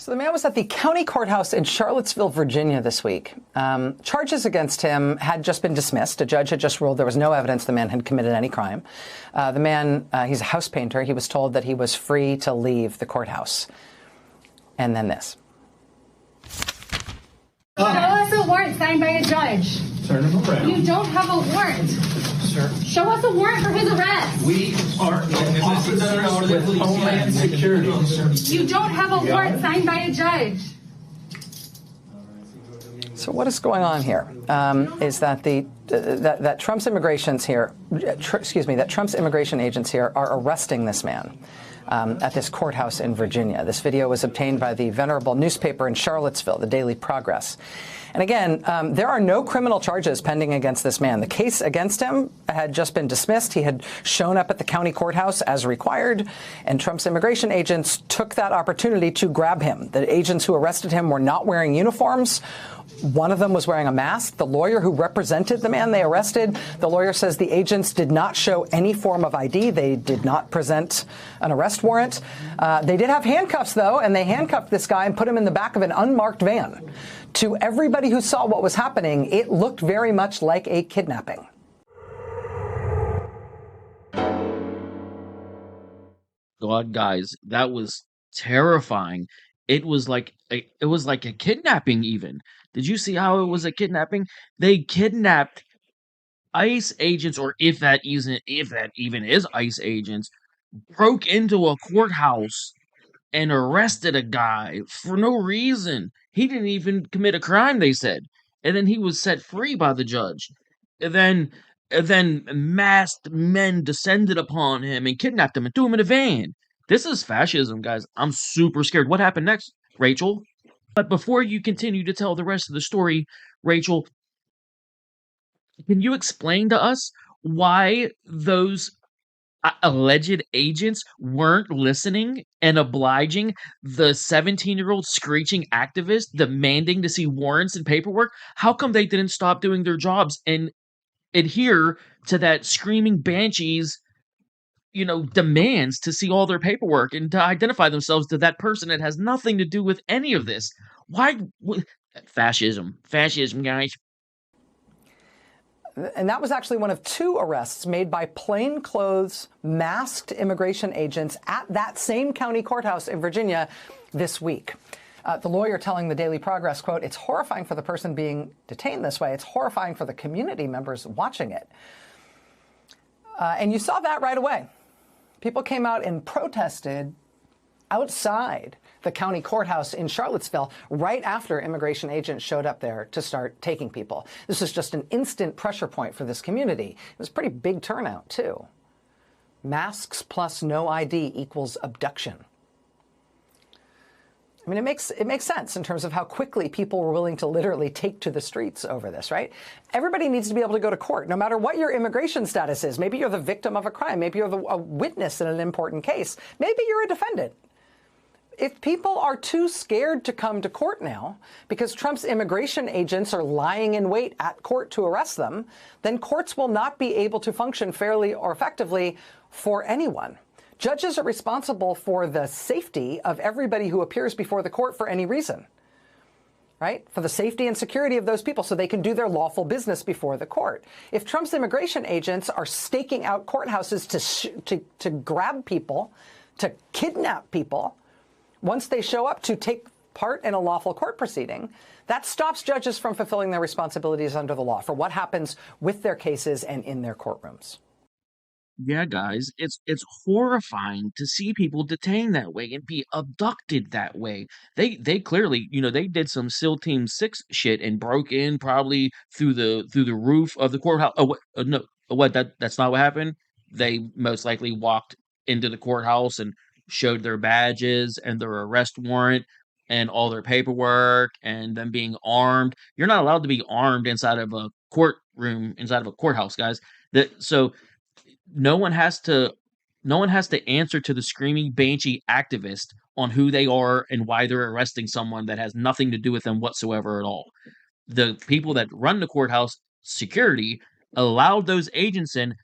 So the man was at the county courthouse in Charlottesville, Virginia this week. Charges against him had just been dismissed. A judge had just ruled there was no evidence the man had committed any crime. The man, he's a house painter. He was told that he was free to leave the courthouse. And then this. Show us a warrant signed by a judge. Turn him around. You don't have a warrant. Sir. Show us a warrant for his arrest. We are officers with Homeland Security. You don't have a warrant signed by a judge. So what is going on here is that that Trump's Trump's immigration agents here are arresting this man at this courthouse in Virginia. This video was obtained by the venerable newspaper in Charlottesville, the Daily Progress. And again, there are no criminal charges pending against this man. The case against him had just been dismissed. He had shown up at the county courthouse as required, and Trump's immigration agents took that opportunity to grab him. The agents who arrested him were not wearing uniforms. One of them was wearing a mask. The lawyer who represented the man they arrested, the lawyer says the agents did not show any form of ID. They did not present an arrest warrant. They did have handcuffs, though, and they handcuffed this guy and put him in the back of an unmarked van. To everybody who saw what was happening, it looked very much like a kidnapping. God, guys, that was terrifying. It was like a kidnapping even. Did you see how it was a kidnapping? They kidnapped ICE agents, or if that even is ICE agents, broke into a courthouse and arrested a guy for no reason. He didn't even commit a crime, they said. And then he was set free by the judge. And then masked men descended upon him and kidnapped him and threw him in a van. This is fascism, guys. I'm super scared. What happened next, Rachel? But before you continue to tell the rest of the story, Rachel, can you explain to us why those alleged agents weren't listening and obliging the 17-year-old screeching activist demanding to see warrants and paperwork? How come they didn't stop doing their jobs and adhere to that screaming banshees, demands to see all their paperwork and to identify themselves to that person that has nothing to do with any of this? Why? Fascism, guys. And that was actually one of two arrests made by plainclothes, masked immigration agents at that same county courthouse in Virginia this week. The lawyer telling the Daily Progress, quote, "It's horrifying for the person being detained this way. It's horrifying for the community members watching it." And you saw that right away. People came out and protested outside the county courthouse in Charlottesville right after immigration agents showed up there to start taking people. This was just an instant pressure point for this community. It was a pretty big turnout, too. Masks plus no ID equals abduction. I mean, it makes sense in terms of how quickly people were willing to literally take to the streets over this, right? Everybody needs to be able to go to court, no matter what your immigration status is. Maybe you're the victim of a crime. Maybe you're a witness in an important case. Maybe you're a defendant. If people are too scared to come to court now because Trump's immigration agents are lying in wait at court to arrest them, then courts will not be able to function fairly or effectively for anyone. Judges are responsible for the safety of everybody who appears before the court for any reason, right? For the safety and security of those people so they can do their lawful business before the court. If Trump's immigration agents are staking out courthouses to grab people, to kidnap people, once they show up to take part in a lawful court proceeding, that stops judges from fulfilling their responsibilities under the law for what happens with their cases and in their courtrooms. Yeah, guys, it's horrifying to see people detained that way and be abducted that way. They clearly, they did some SEAL Team 6 shit and broke in probably through the roof of the courthouse. Oh, no, that's not what happened. They most likely walked into the courthouse and showed their badges and their arrest warrant and all their paperwork and them being armed. You're not allowed to be armed inside of a courtroom, inside of a courthouse, guys. So no one has to answer to the screaming banshee activist on who they are and why they're arresting someone that has nothing to do with them whatsoever at all. The people that run the courthouse security allowed those agents in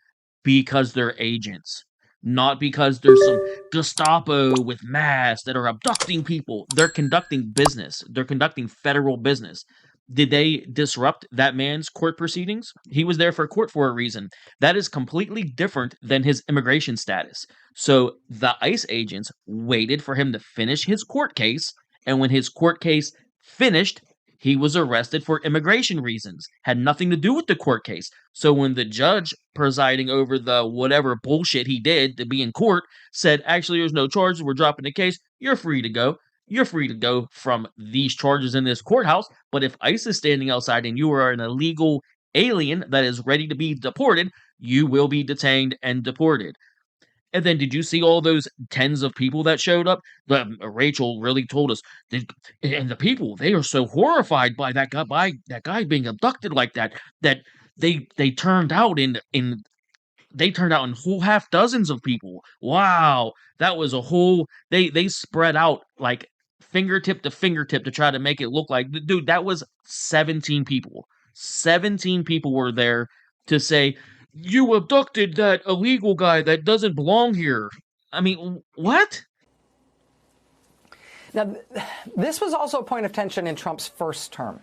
because they're agents. not because there's some Gestapo with masks that are abducting people. They're conducting business. They're conducting federal business. Did they disrupt that man's court proceedings? He was there for court for a reason. That is completely different than his immigration status. So the ICE agents waited for him to finish his court case, and when his court case finished, he was arrested for immigration reasons. Had nothing to do with the court case. So when the judge presiding over the whatever bullshit he did to be in court said, actually, there's no charges, we're dropping the case, you're free to go. You're free to go from these charges in this courthouse. But if ICE is standing outside and you are an illegal alien that is ready to be deported, you will be detained and deported. And then, did you see all those tens of people that showed up? Rachel really told us, and the people, they are so horrified by that guy being abducted like that, that they turned out in whole half dozens of people. Wow, that was a whole. They spread out like fingertip to fingertip to try to make it look like, dude, that was 17 people. 17 people were there to say, you abducted that illegal guy that doesn't belong here. I mean, what? Now, this was also a point of tension in Trump's first term.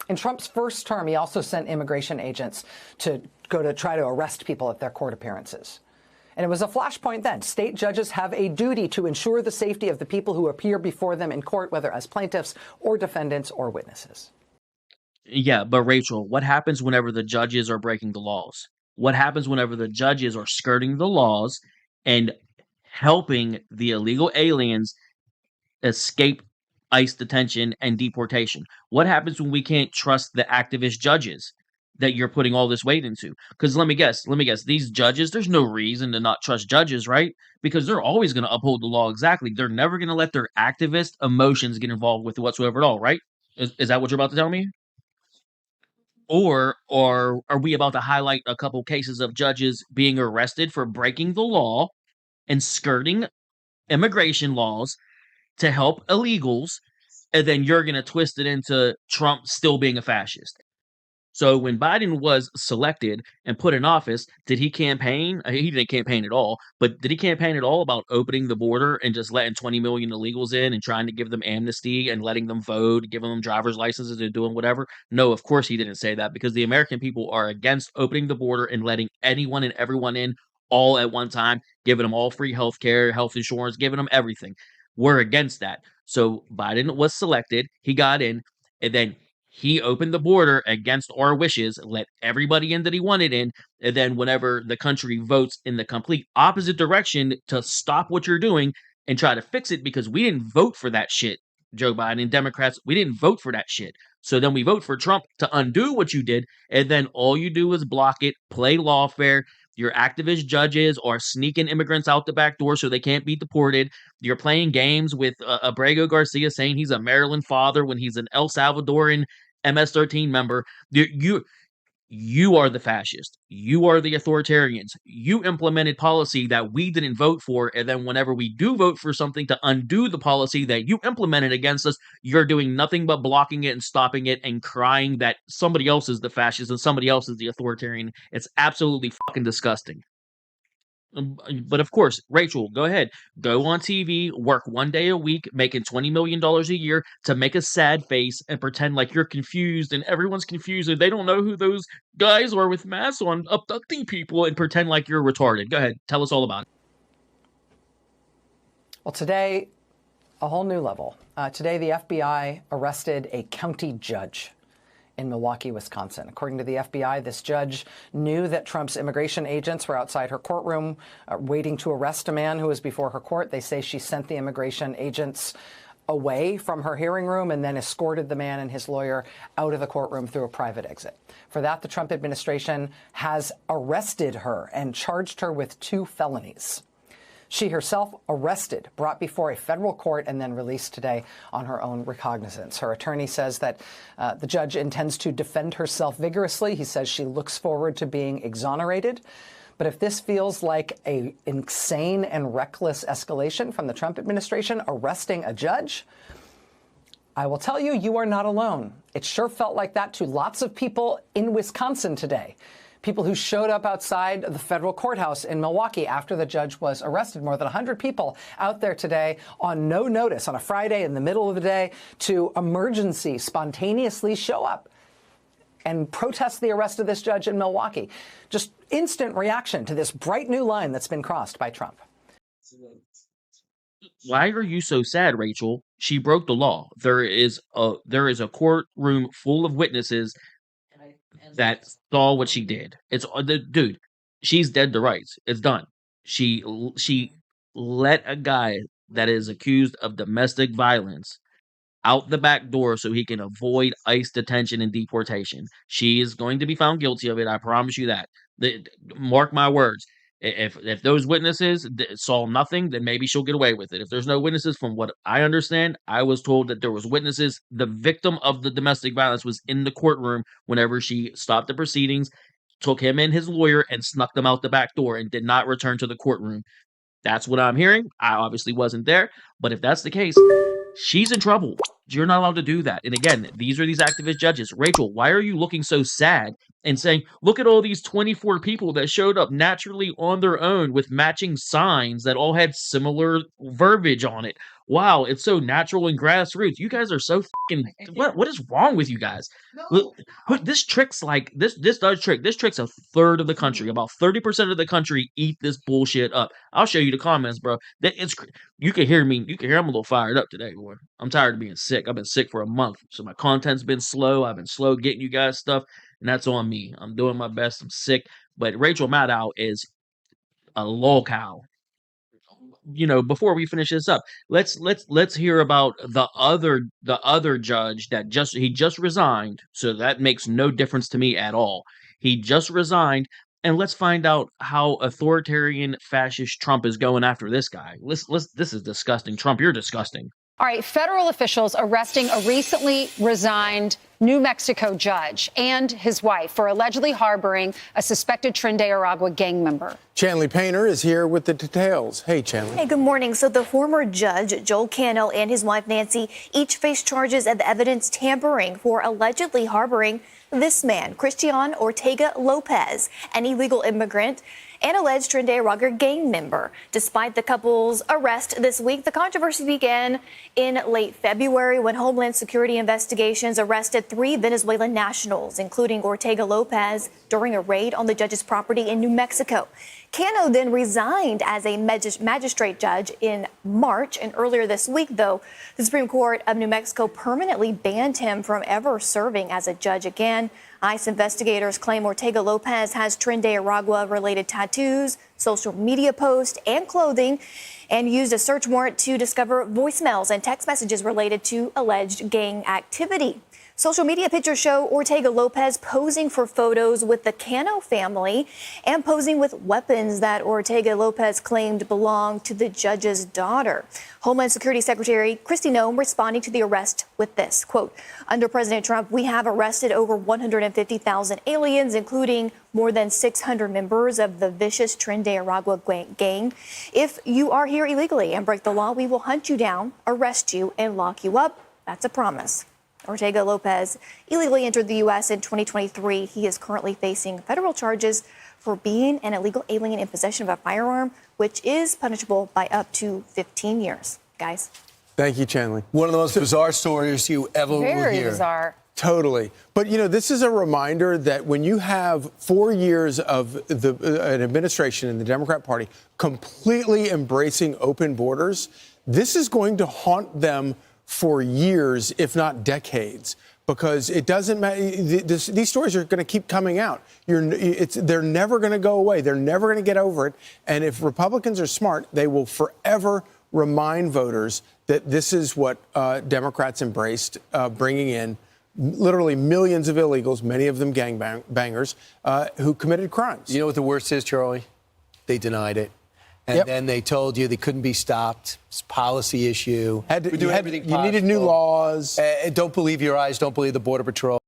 In Trump's first term, he also sent immigration agents to go to try to arrest people at their court appearances. And it was a flashpoint then. State judges have a duty to ensure the safety of the people who appear before them in court, whether as plaintiffs or defendants or witnesses. Yeah, but Rachel, what happens whenever the judges are breaking the laws? What happens whenever the judges are skirting the laws and helping the illegal aliens escape ICE detention and deportation? What happens when we can't trust the activist judges that you're putting all this weight into? Because let me guess, these judges, there's no reason to not trust judges, right? Because they're always going to uphold the law exactly. They're never going to let their activist emotions get involved with it whatsoever at all, right? Is that what you're about to tell me? Or are we about to highlight a couple cases of judges being arrested for breaking the law and skirting immigration laws to help illegals, and then you're going to twist it into Trump still being a fascist? So when Biden was selected and put in office, did he campaign? He didn't campaign at all, but did he campaign at all about opening the border and just letting 20 million illegals in and trying to give them amnesty and letting them vote, giving them driver's licenses and doing whatever? No, of course he didn't say that, because the American people are against opening the border and letting anyone and everyone in all at one time, giving them all free health care, health insurance, giving them everything. We're against that. So Biden was selected, he got in, and then he opened the border against our wishes, let everybody in that he wanted in, and then whenever the country votes in the complete opposite direction to stop what you're doing and try to fix it, because we didn't vote for that shit, Joe Biden, Democrats, we didn't vote for that shit. So then we vote for Trump to undo what you did, and then all you do is block it, play lawfare. Your activist judges are sneaking immigrants out the back door so they can't be deported. You're playing games with Abrego Garcia saying he's a Maryland father when he's an El Salvadoran MS-13 member. You are the fascist. You are the authoritarians. You implemented policy that we didn't vote for, and then whenever we do vote for something to undo the policy that you implemented against us, you're doing nothing but blocking it and stopping it and crying that somebody else is the fascist and somebody else is the authoritarian. It's absolutely fucking disgusting. But of course, Rachel, go ahead. Go on TV, work 1 day a week, making $20 million a year to make a sad face and pretend like you're confused and everyone's confused and they don't know who those guys are with masks on abducting people, and pretend like you're retarded. Go ahead. Tell us all about it. Well, today, a whole new level. Today, the FBI arrested a county judge in Milwaukee, Wisconsin. According to the FBI, this judge knew that Trump's immigration agents were outside her courtroom waiting to arrest a man who was before her court. They say she sent the immigration agents away from her hearing room and then escorted the man and his lawyer out of the courtroom through a private exit. For that, the Trump administration has arrested her and charged her with 2 felonies. She herself arrested, brought before a federal court, and then released today on her own recognizance. Her attorney says that the judge intends to defend herself vigorously. He says she looks forward to being exonerated. But if this feels like an insane and reckless escalation from the Trump administration arresting a judge, I will tell you, you are not alone. It sure felt like that to lots of people in Wisconsin today. People who showed up outside the federal courthouse in Milwaukee after the judge was arrested. More than 100 people out there today on no notice on a Friday in the middle of the day to spontaneously show up and protest the arrest of this judge in Milwaukee. Just instant reaction to this bright new line that's been crossed by Trump. Why are you so sad, Rachel? She broke the law. There is a courtroom full of witnesses that saw what she did. Dude, she's dead to rights. It's done. She let a guy that is accused of domestic violence out the back door so he can avoid ICE detention and deportation. She is going to be found guilty of it. I promise you that. Mark my words. If those witnesses saw nothing, then maybe she'll get away with it. If there's no witnesses, from what I understand, I was told that there was witnesses. The victim of the domestic violence was in the courtroom whenever she stopped the proceedings, took him and his lawyer, and snuck them out the back door and did not return to the courtroom. That's what I'm hearing. I obviously wasn't there, but if that's the case, she's in trouble. You're not allowed to do that. And again, these are these activist judges. Rachel, why are you looking so sad and saying, look at all these 24 people that showed up naturally on their own with matching signs that all had similar verbiage on it? Wow, it's so natural and grassroots. You guys are so fucking, what is wrong with you guys? Look, this tricks like this does trick. This tricks a third of the country. About 30% of the country eat this bullshit up. I'll show you the comments, bro. You can hear me. You can hear I'm a little fired up today, boy. I'm tired of being sick. I've been sick for a month, so my content's been slow. I've been slow getting you guys stuff, and that's on me. I'm doing my best. I'm sick, but Rachel Maddow is a lol cow. Before we finish this up, let's hear about the other judge that just resigned. So that makes no difference to me at all. He just resigned, and let's find out how authoritarian fascist Trump is going after this guy. This is disgusting. Trump, you're disgusting. All right, federal officials arresting a recently resigned New Mexico judge and his wife for allegedly harboring a suspected Tren de Aragua gang member. Chanley Painter is here with the details. Hey, Chanley. Hey, good morning. So the former judge, Joel Cano, and his wife, Nancy, each face charges of evidence tampering for allegedly harboring this man, Christian Ortega Lopez, an illegal immigrant and alleged Tren de Aragua gang member. Despite the couple's arrest this week, the controversy began in late February when Homeland Security investigations arrested 3 Venezuelan nationals, including Ortega Lopez, during a raid on the judge's property in New Mexico. Cano then resigned as a magistrate judge in March, and earlier this week, though, the Supreme Court of New Mexico permanently banned him from ever serving as a judge again. ICE investigators claim Ortega Lopez has Tren de Aragua-related tattoos, social media posts, and clothing, and used a search warrant to discover voicemails and text messages related to alleged gang activity. Social media pictures show Ortega Lopez posing for photos with the Cano family and posing with weapons that Ortega Lopez claimed belonged to the judge's daughter. Homeland Security Secretary Kristi Noem responding to the arrest with this, quote, "Under President Trump, we have arrested over 150,000 aliens, including more than 600 members of the vicious Tren de Aragua gang. If you are here illegally and break the law, we will hunt you down, arrest you, and lock you up. That's a promise." Ortega Lopez illegally entered the U.S. in 2023. He is currently facing federal charges for being an illegal alien in possession of a firearm, which is punishable by up to 15 years. Guys. Thank you, Chanley. One of the most bizarre stories you ever will hear. Very bizarre. Totally. But, this is a reminder that when you have 4 years of an administration in the Democrat Party completely embracing open borders, this is going to haunt them for years, if not decades, because it doesn't matter. These stories are going to keep coming out. They're never going to go away. They're never going to get over it. And if Republicans are smart, they will forever remind voters that this is what Democrats embraced, bringing in literally millions of illegals, many of them gangbangers, who committed crimes. You know what the worst is, Charlie? They denied it. And then they told you they couldn't be stopped. It's a policy issue. You needed new laws. Don't believe your eyes. Don't believe the Border Patrol.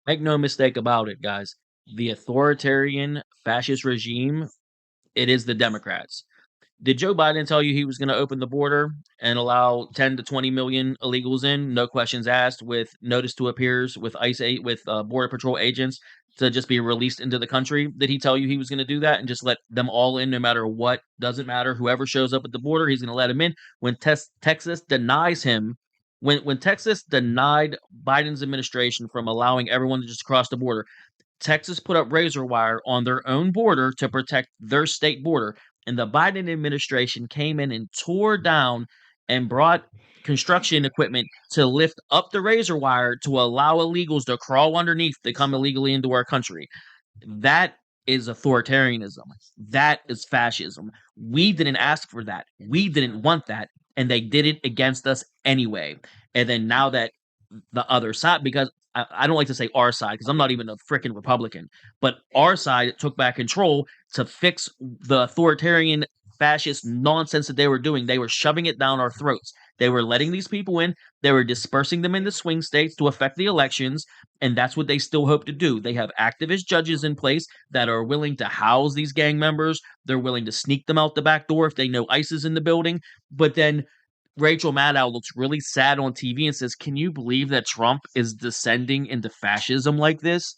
Make no mistake about it, guys. The authoritarian fascist regime, it is the Democrats. Did Joe Biden tell you he was going to open the border and allow 10 to 20 million illegals in, no questions asked, with notice to appears, with ICE, with Border Patrol agents to just be released into the country? Did he tell you he was going to do that and just let them all in no matter what? Doesn't matter. Whoever shows up at the border, he's going to let him in. When Texas denies him, when Texas denied Biden's administration from allowing everyone to just cross the border, Texas put up razor wire on their own border to protect their state border. And the Biden administration came in and tore down and brought construction equipment to lift up the razor wire to allow illegals to crawl underneath to come illegally into our country. That is authoritarianism. That is fascism. We didn't ask for that. We didn't want that. And they did it against us anyway. And then now that the other side, because I don't like to say our side because I'm not even a freaking Republican, but our side took back control to fix the authoritarian fascist nonsense that they were doing. They were shoving it down our throats. They were letting these people in. They were dispersing them into swing states to affect the elections, and that's what they still hope to do. They have activist judges in place that are willing to house these gang members. They're willing to sneak them out the back door if they know ICE is in the building. But then Rachel Maddow looks really sad on TV and says, "Can you believe that Trump is descending into fascism like this?"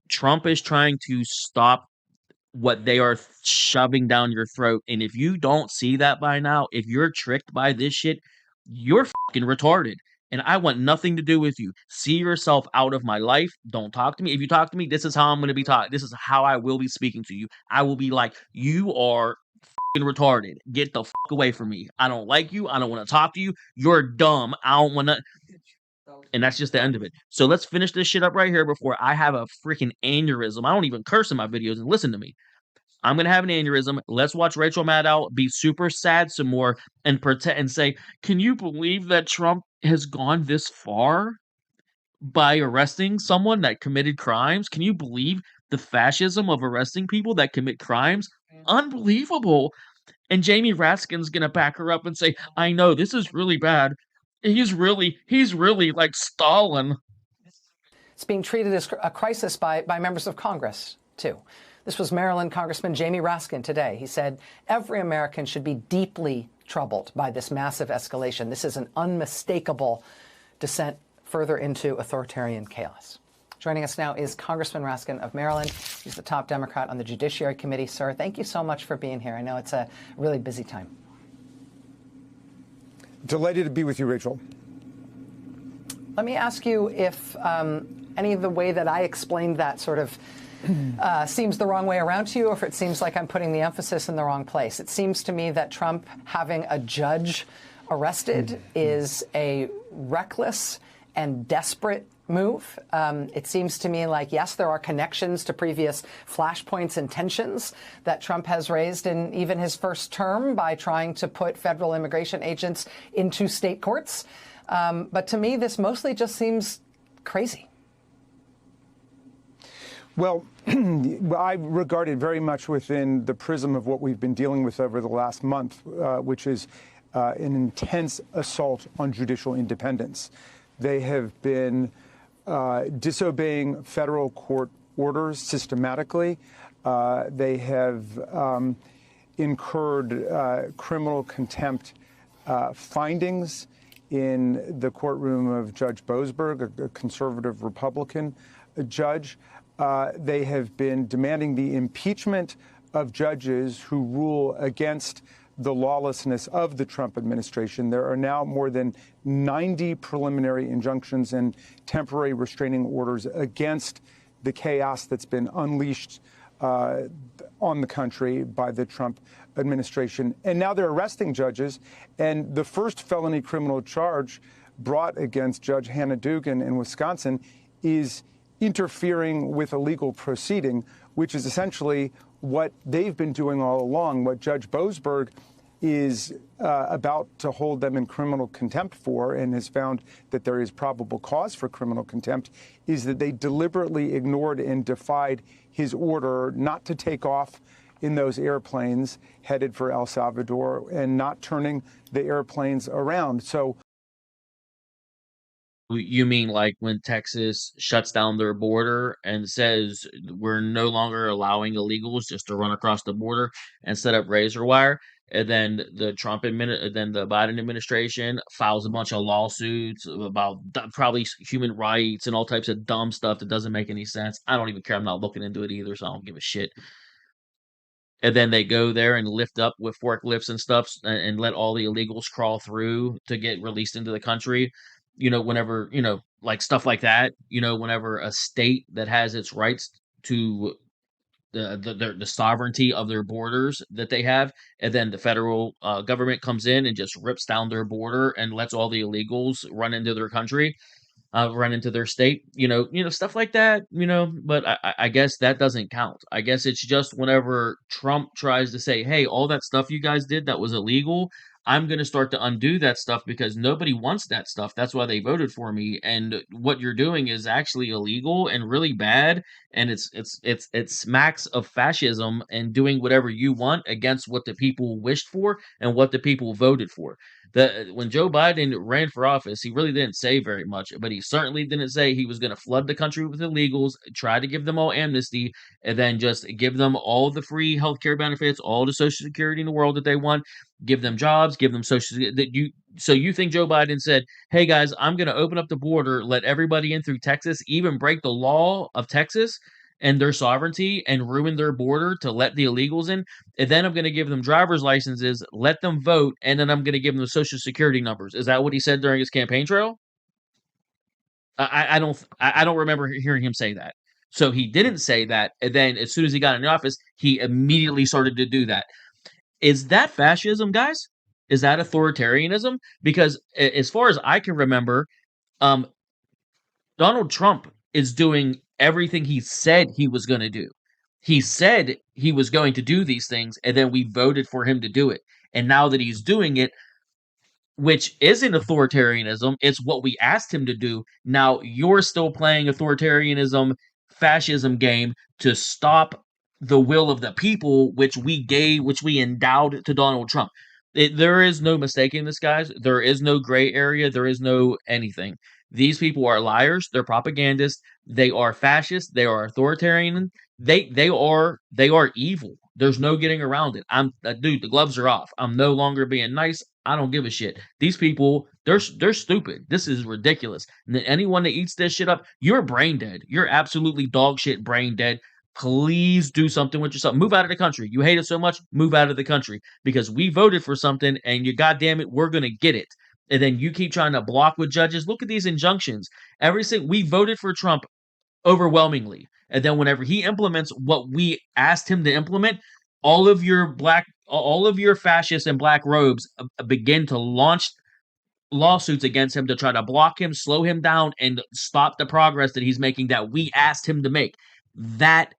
Trump is trying to stop what they are shoving down your throat. And if you don't see that by now, if you're tricked by this shit, you're fucking retarded. And I want nothing to do with you. See yourself out of my life. Don't talk to me. If you talk to me, this is how I'm going to be talking. This is how I will be speaking to you. I will be like, you are retarded. Get the fuck away from me. I don't like you. I don't want to talk to you. You're dumb. I don't want to. And that's just the end of it. So let's finish this shit up right here before I have a freaking aneurysm. I don't even curse in my videos, and listen to me. I'm gonna have an aneurysm. Let's watch Rachel Maddow be super sad some more and pretend and say, "Can you believe that Trump has gone this far by arresting someone that committed crimes? Can you believe the fascism of arresting people that commit crimes? Unbelievable." And Jamie Raskin's gonna back her up and say, "I know this is really bad. He's really like Stalin." It's being treated as a crisis by members of Congress, too. This was Maryland Congressman Jamie Raskin today. He said, every American should be deeply troubled by this massive escalation. This is an unmistakable descent further into authoritarian chaos. Joining us now is Congressman Raskin of Maryland. He's the top Democrat on the Judiciary Committee. Sir, thank you so much for being here. I know it's a really busy time. Delighted to be with you, Rachel. Let me ask you if any of the way that I explained that sort of seems the wrong way around to you, or if it seems like I'm putting the emphasis in the wrong place. It seems to me that Trump having a judge arrested is a reckless and desperate move. It seems to me like, yes, there are connections to previous flashpoints and tensions that Trump has raised in even his first term by trying to put federal immigration agents into state courts. But to me, this mostly just seems crazy. Well, I regard it very much within the prism of what we've been dealing with over the last month, which is an intense assault on judicial independence. They have been disobeying federal court orders systematically. They have incurred criminal contempt findings in the courtroom of Judge Boasberg, a conservative Republican judge. They have been demanding the impeachment of judges who rule against the lawlessness of the Trump administration. There are now more than 90 preliminary injunctions and temporary restraining orders against the chaos that's been unleashed on the country by the Trump administration. And now they're arresting judges. And the first felony criminal charge brought against Judge Hannah Dugan in Wisconsin is interfering with a legal proceeding, which is essentially what they've been doing all along. What Judge Boasberg is about to hold them in criminal contempt for, and has found that there is probable cause for criminal contempt, is that they deliberately ignored and defied his order not to take off in those airplanes headed for El Salvador and not turning the airplanes around. So you mean like when Texas shuts down their border and says we're no longer allowing illegals just to run across the border and set up razor wire? And then the then the Biden administration files a bunch of lawsuits about probably human rights and all types of dumb stuff that doesn't make any sense. I don't even care. I'm not looking into it either, so I don't give a shit. And then they go there and lift up with forklifts and stuff and let all the illegals crawl through to get released into the country. Whenever, like stuff like that, whenever a state that has its rights to the sovereignty of their borders that they have, and then the federal government comes in and just rips down their border and lets all the illegals run into their country, run into their state, stuff like that, but I guess that doesn't count. I guess it's just whenever Trump tries to say, hey, all that stuff you guys did that was illegal, I'm going to start to undo that stuff because nobody wants that stuff. That's why they voted for me. And what you're doing is actually illegal and really bad. And it smacks of fascism and doing whatever you want against what the people wished for and what the people voted for. When Joe Biden ran for office, he really didn't say very much, but he certainly didn't say he was going to flood the country with illegals, try to give them all amnesty, and then just give them all the free healthcare benefits, all the Social Security in the world that they want, give them jobs, give them Social Security. So you think Joe Biden said, hey guys, I'm going to open up the border, let everybody in through Texas, even break the law of Texas and their sovereignty and ruin their border to let the illegals in, and then I'm going to give them driver's licenses, let them vote, and then I'm going to give them the Social Security numbers. Is that what he said during his campaign trail? I don't remember hearing him say that. So he didn't say that, and then as soon as he got in office, he immediately started to do that. Is that fascism, guys? Is that authoritarianism? Because as far as I can remember, Donald Trump is doing everything he said he was going to do. He said he was going to do these things, and then we voted for him to do it. And now that he's doing it, which isn't authoritarianism, it's what we asked him to do. Now you're still playing authoritarianism, fascism game to stop the will of the people, which we endowed to Donald Trump. There is no mistaking this, guys. There is no gray area. There is no anything. These people are liars. They're propagandists. They are fascists. They are authoritarian. They are evil. There's no getting around it. Dude, the gloves are off. I'm no longer being nice. I don't give a shit. These people, they're stupid. This is ridiculous. And anyone that eats this shit up, you're brain dead. You're absolutely dog shit brain dead. Please do something with yourself. Move out of the country. You hate it so much, move out of the country because we voted for something and you goddamn it, we're gonna get it. And then you keep trying to block with judges. All these injunctions. We voted for Trump overwhelmingly. And then whenever he implements what we asked him to implement, all of your fascists and black robes begin to launch lawsuits against him to try to block him, slow him down, and stop the progress that he's making that we asked him to make. That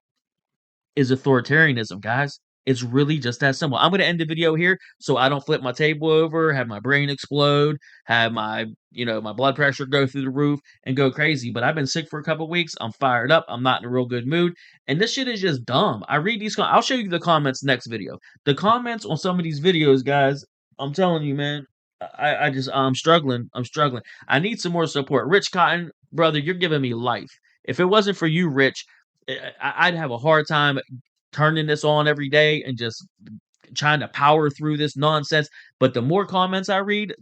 is authoritarianism, guys. It's really just that simple. I'm going to end the video here so I don't flip my table over, have my brain explode, have my blood pressure go through the roof and go crazy. But I've been sick for a couple weeks. I'm fired up. I'm not in a real good mood. And this shit is just dumb. I read these. I'll show you the comments next video. The comments on some of these videos, guys, I'm telling you, man, I'm struggling. I need some more support. Rich Cotton, brother, you're giving me life. If it wasn't for you, Rich, I'd have a hard time turning this on every day and just trying to power through this nonsense. But the more comments I read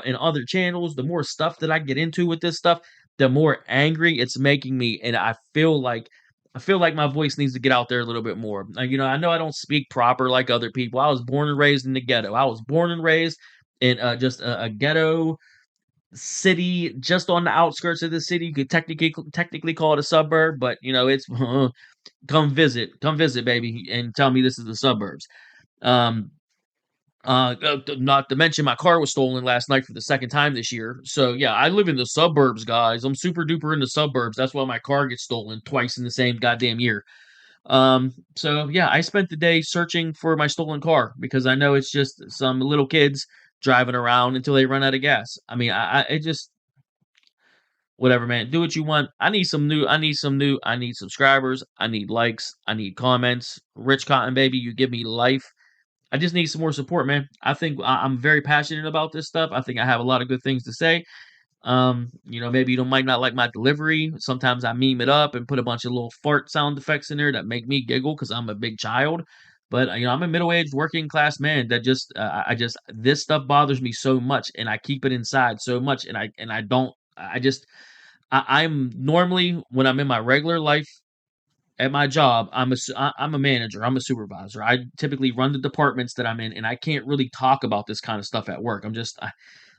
in other channels, the more stuff that I get into with this stuff, the more angry it's making me. And I feel like my voice needs to get out there a little bit more. I know I don't speak proper like other people. I was born and raised in the ghetto. I was born and raised in just a ghetto city just on the outskirts of the city. You could technically call it a suburb, but it's come visit, baby, and tell me this is the suburbs. Not to mention my car was stolen last night for the second time this year. So yeah, I live in the suburbs, guys. I'm super duper in the suburbs. That's why my car gets stolen twice in the same goddamn year. So yeah, I spent the day searching for my stolen car because I know it's just some little kids driving around until they run out of gas. I mean, it just whatever, man. Do what you want. I need subscribers. I need likes. I need comments. Rich Cotton, baby, you give me life. I just need some more support, man. I think I'm very passionate about this stuff. I think I have a lot of good things to say. Maybe you might not like my delivery. Sometimes I meme it up and put a bunch of little fart sound effects in there that make me giggle because I'm a big child. But I'm a middle-aged working class man that just I just this stuff bothers me so much, and I keep it inside so much, and I don't I just I'm normally when I'm in my regular life at my job, I'm a manager, I'm a supervisor. I typically run the departments that I'm in, and I can't really talk about this kind of stuff at work.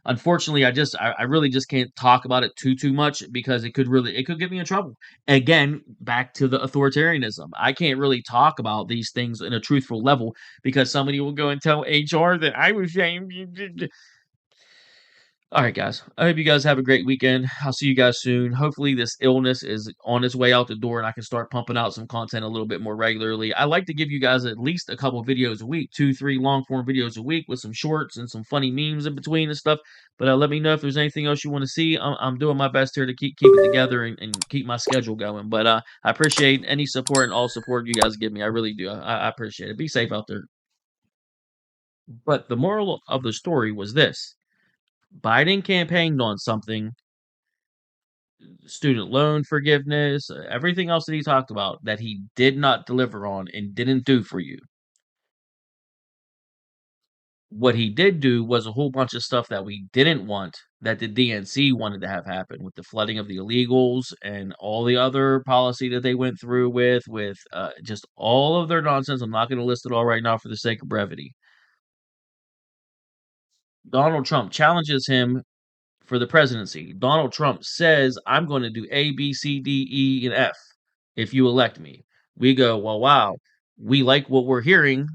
Unfortunately, I really just can't talk about it too much because it could get me in trouble. Again, back to the authoritarianism. I can't really talk about these things in a truthful level because somebody will go and tell HR that I was saying. All right, guys. I hope you guys have a great weekend. I'll see you guys soon. Hopefully, this illness is on its way out the door and I can start pumping out some content a little bit more regularly. I like to give you guys at least a couple videos a week, 2, 3 long form videos a week with some shorts and some funny memes in between and stuff. But let me know if there's anything else you want to see. I'm doing my best here to keep it together and keep my schedule going. But I appreciate any support and all support you guys give me. I really do. I appreciate it. Be safe out there. But the moral of the story was this. Biden campaigned on something, student loan forgiveness, everything else that he talked about that he did not deliver on and didn't do for you. What he did do was a whole bunch of stuff that we didn't want that the DNC wanted to have happen with the flooding of the illegals and all the other policy that they went through with just all of their nonsense. I'm not going to list it all right now for the sake of brevity. Donald Trump challenges him for the presidency. Donald Trump says, I'm going to do A, B, C, D, E, and F if you elect me. We go, well, wow, we like what we're hearing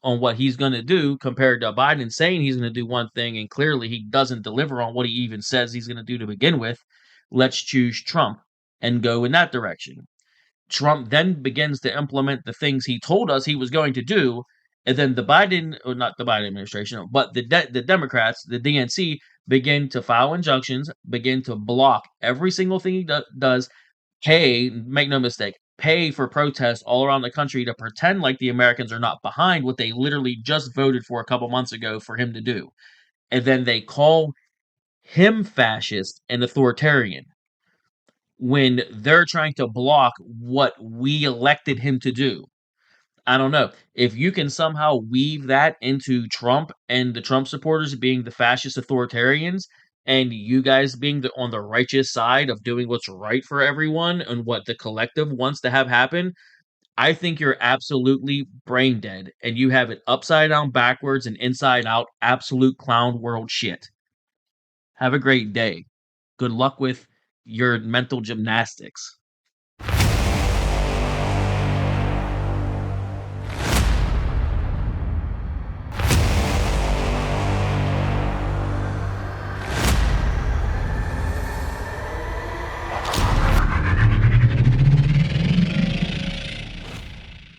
on what he's going to do compared to Biden saying he's going to do one thing, and clearly he doesn't deliver on what he even says he's going to do to begin with. Let's choose Trump and go in that direction. Trump then begins to implement the things he told us he was going to do. And then the Biden, or not the Biden administration, but the Democrats, the DNC, begin to file injunctions, begin to block every single thing he does, pay, make no mistake, pay for protests all around the country to pretend like the Americans are not behind what they literally just voted for a couple months ago for him to do. And then they call him fascist and authoritarian when they're trying to block what we elected him to do. I don't know. If you can somehow weave that into Trump and the Trump supporters being the fascist authoritarians and you guys being on the righteous side of doing what's right for everyone and what the collective wants to have happen, I think you're absolutely brain dead and you have it upside down backwards and inside out absolute clown world shit. Have a great day. Good luck with your mental gymnastics.